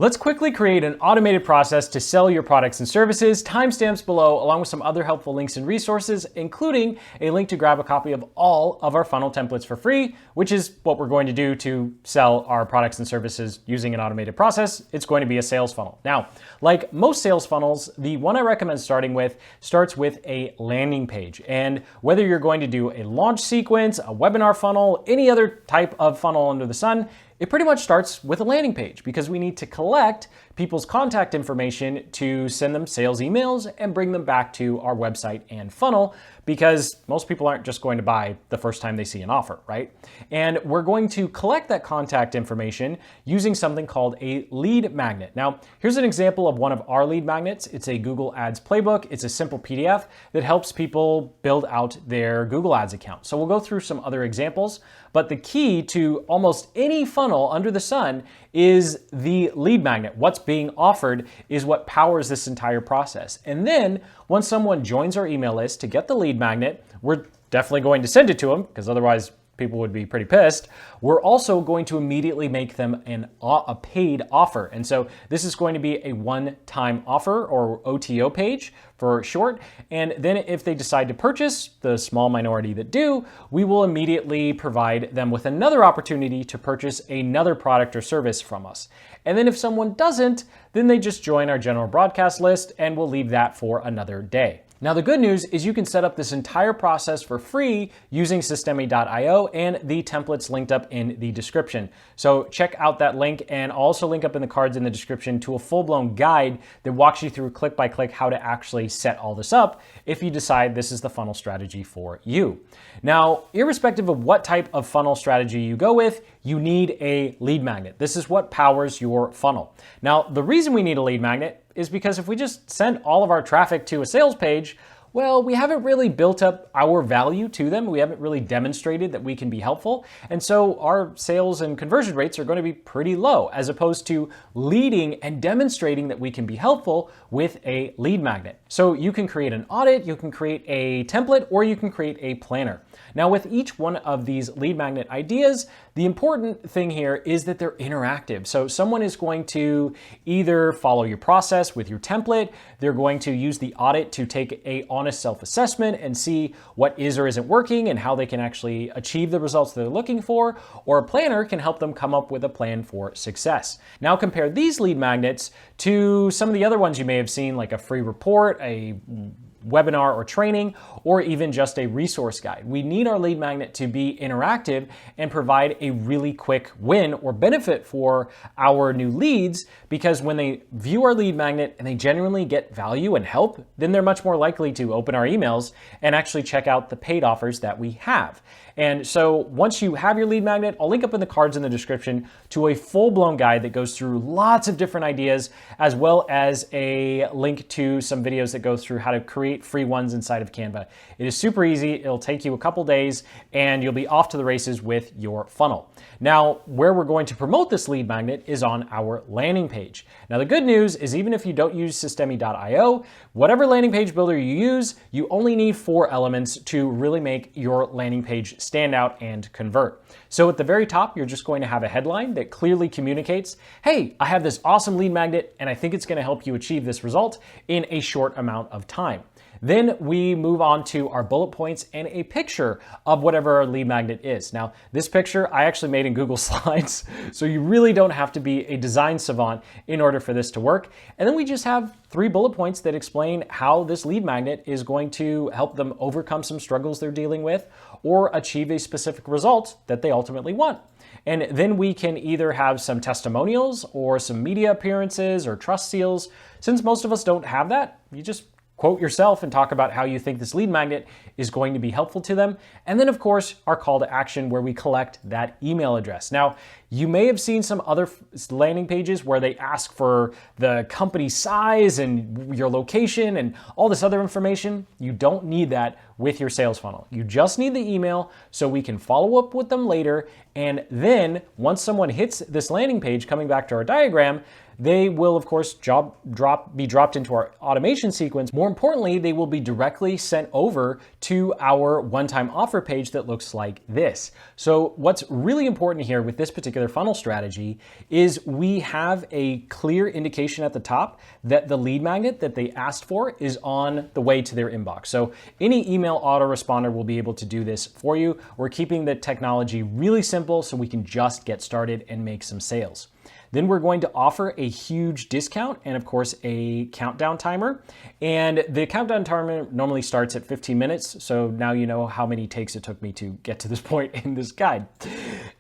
Let's quickly create an automated process to sell your products and services. Timestamps below, along with some other helpful links and resources, including a link to grab a copy of all of our funnel templates for free, which is what we're going to do to sell our products and services using an automated process. It's going to be a sales funnel. Now, like most sales funnels, the one I recommend starting with starts with a landing page. And whether you're going to do a launch sequence, a webinar funnel, any other type of funnel under the sun, it pretty much starts with a landing page because we need to collect people's contact information to send them sales emails and bring them back to our website and funnel, because most people aren't just going to buy the first time they see an offer, right? And we're going to collect that contact information using something called a lead magnet. Now, here's an example of one of our lead magnets. It's a Google Ads playbook. It's a simple PDF that helps people build out their Google Ads account. So we'll go through some other examples, but the key to almost any funnel under the sun is the lead magnet. What's being offered is what powers this entire process. And then once someone joins our email list to get the lead magnet, we're definitely going to send it to them because otherwise people would be pretty pissed. We're also going to immediately make them a paid offer. And so this is going to be a one-time offer, or OTO page for short. And then if they decide to purchase, the small minority that do, we will immediately provide them with another opportunity to purchase another product or service from us. And then if someone doesn't, then they just join our general broadcast list and we'll leave that for another day. Now, the good news is you can set up this entire process for free using Systemi.io and the templates linked up in the description. So check out that link, and I'll also link up in the cards in the description to a full-blown guide that walks you through click by click how to actually set all this up if you decide this is the funnel strategy for you. Now, irrespective of what type of funnel strategy you go with, you need a lead magnet. This is what powers your funnel. Now, the reason we need a lead magnet is because if we just send all of our traffic to a sales page, well, we haven't really built up our value to them. We haven't really demonstrated that we can be helpful. And so our sales and conversion rates are going to be pretty low, as opposed to leading and demonstrating that we can be helpful with a lead magnet. So you can create an audit, you can create a template, or you can create a planner. Now, with each one of these lead magnet ideas, the important thing here is that they're interactive. So someone is going to either follow your process with your template, they're going to use the audit to take a honest self-assessment and see what is or isn't working and how they can actually achieve the results they're looking for, or a planner can help them come up with a plan for success. Now compare these lead magnets to some of the other ones you may have seen, like a free report, a webinar or training, or even just a resource guide. We need our lead magnet to be interactive and provide a really quick win or benefit for our new leads, because when they view our lead magnet and they genuinely get value and help, then they're much more likely to open our emails and actually check out the paid offers that we have. And so once you have your lead magnet, I'll link up in the cards in the description to a full-blown guide that goes through lots of different ideas, as well as a link to some videos that go through how to create free ones inside of Canva. It is super easy. It'll take you a couple days and you'll be off to the races with your funnel. Now, where we're going to promote this lead magnet is on our landing page. Now, the good news is even if you don't use Systemi.io, whatever landing page builder you use, you only need 4 elements to really make your landing page stand out and convert. So at the very top, you're just going to have a headline that clearly communicates, hey, I have this awesome lead magnet and I think it's going to help you achieve this result in a short amount of time. Then we move on to our bullet points and a picture of whatever our lead magnet is. Now, this picture I actually made in Google Slides, so you really don't have to be a design savant in order for this to work. And then we just have 3 bullet points that explain how this lead magnet is going to help them overcome some struggles they're dealing with or achieve a specific result that they ultimately want. And then we can either have some testimonials or some media appearances or trust seals. Since most of us don't have that, you just quote yourself and talk about how you think this lead magnet is going to be helpful to them. And then of course, our call to action where we collect that email address. Now, you may have seen some other landing pages where they ask for the company size and your location and all this other information. You don't need that with your sales funnel. You just need the email so we can follow up with them later. And then once someone hits this landing page, coming back to our diagram, they will, of course, be dropped into our automation sequence. More importantly, they will be directly sent over to our one-time offer page that looks like this. So what's really important here with this particular particular funnel strategy is we have a clear indication at the top that the lead magnet that they asked for is on the way to their inbox. So any email autoresponder will be able to do this for you. We're keeping the technology really simple so we can just get started and make some sales. Then we're going to offer a huge discount and of course a countdown timer. And the countdown timer normally starts at 15 minutes. So now you know how many takes it took me to get to this point in this guide.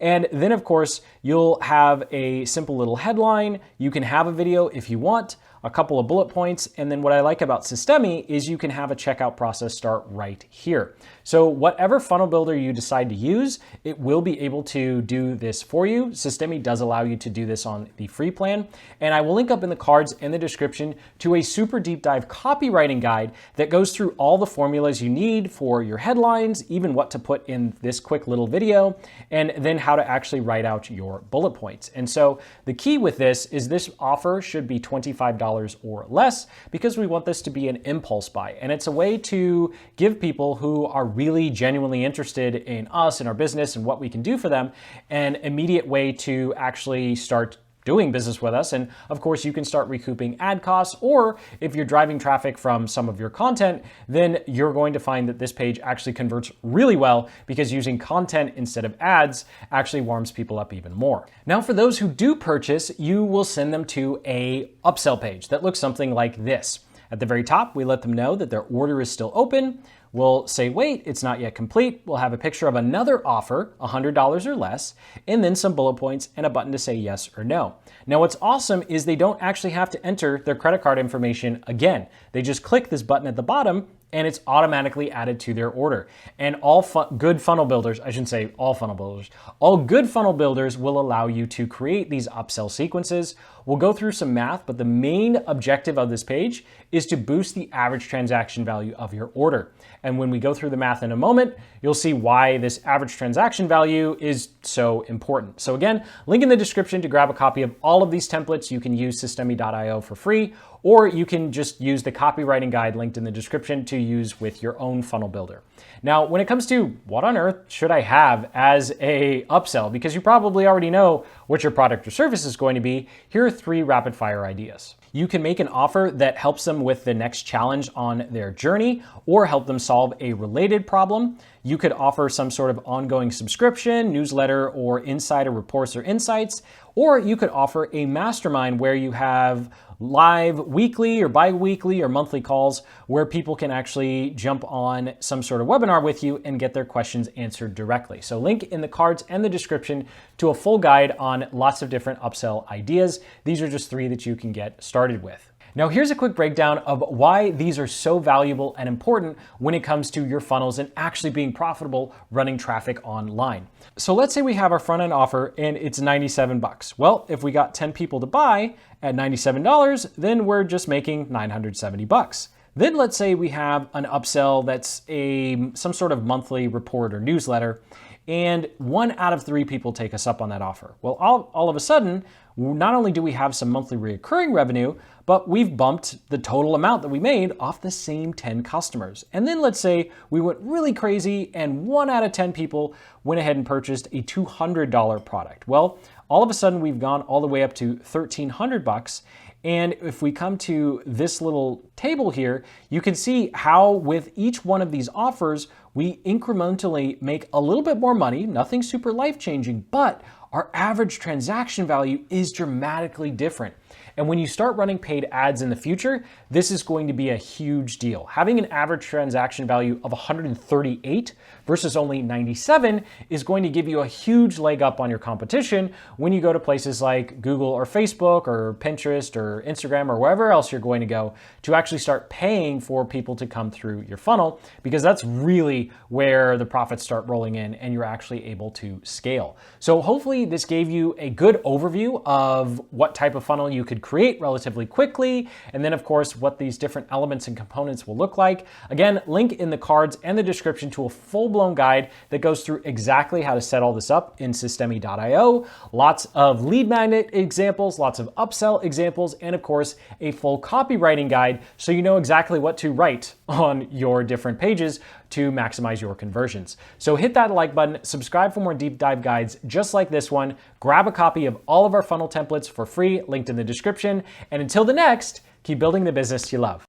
And then of course, you'll have a simple little headline. You can have a video if you want, a couple of bullet points. And then what I like about Systemi is you can have a checkout process start right here. So whatever funnel builder you decide to use, it will be able to do this for you. Systemi does allow you to do this on the free plan. And I will link up in the cards and the description to a super deep dive copywriting guide that goes through all the formulas you need for your headlines, even what to put in this quick little video, and then how to actually write out your bullet points. And so the key with this is this offer should be $25 or less because we want this to be an impulse buy. And it's a way to give people who are really genuinely interested in us and our business and what we can do for them an immediate way to actually start doing business with us. And of course, you can start recouping ad costs, or if you're driving traffic from some of your content, then you're going to find that this page actually converts really well because using content instead of ads actually warms people up even more. Now, for those who do purchase, you will send them to a upsell page that looks something like this. At the very top, we let them know that their order is still open. We'll say, wait, it's not yet complete. We'll have a picture of another offer, $100 or less, and then some bullet points and a button to say yes or no. Now, what's awesome is they don't actually have to enter their credit card information again. They just click this button at the bottom and it's automatically added to their order. And all good funnel builders, I shouldn't say all funnel builders, all good funnel builders will allow you to create these upsell sequences. We'll go through some math, but the main objective of this page is to boost the average transaction value of your order. And when we go through the math in a moment, you'll see why this average transaction value is so important. So again, link in the description to grab a copy of all of these templates. You can use Systemi.io for free, or you can just use the copywriting guide linked in the description to use with your own funnel builder. Now, when it comes to what on earth should I have as a upsell, because you probably already know what your product or service is going to be, here are 3 rapid fire ideas. You can make an offer that helps them with the next challenge on their journey or help them solve a related problem. You could offer some sort of ongoing subscription, newsletter, or insider reports or insights, or you could offer a mastermind where you have live weekly or bi-weekly or monthly calls where people can actually jump on some sort of webinar with you and get their questions answered directly. So link in the cards and the description to a full guide on lots of different upsell ideas. These are just 3 that you can get started with. Now, here's a quick breakdown of why these are so valuable and important when it comes to your funnels and actually being profitable running traffic online. So let's say we have our front end offer and it's $97. Well, if we got 10 people to buy at $97, then we're just making $970. Then let's say we have an upsell that's some sort of monthly report or newsletter, and 1 out of 3 people take us up on that offer. Well, all of a sudden, not only do we have some monthly recurring revenue, but we've bumped the total amount that we made off the same 10 customers. And then let's say we went really crazy and 1 out of 10 people went ahead and purchased a $200 product. Well, all of a sudden we've gone all the way up to $1,300. And if we come to this little table here, you can see how with each one of these offers, we incrementally make a little bit more money, nothing super life-changing, but our average transaction value is dramatically different. And when you start running paid ads in the future, this is going to be a huge deal. Having an average transaction value of 138 versus only 97 is going to give you a huge leg up on your competition when you go to places like Google or Facebook or Pinterest or Instagram or wherever else you're going to go to actually start paying for people to come through your funnel, because that's really where the profits start rolling in and you're actually able to scale. So hopefully this gave you a good overview of what type of funnel you could create relatively quickly, and then of course what these different elements and components will look like. Again, link in the cards and the description to a full-blown guide that goes through exactly how to set all this up in Systemi.io. Lots of lead magnet examples, lots of upsell examples, and of course a full copywriting guide so you know exactly what to write on your different pages to maximize your conversions. So hit that like button, subscribe for more deep dive guides just like this one, grab a copy of all of our funnel templates for free, linked in the description, and until the next, keep building the business you love.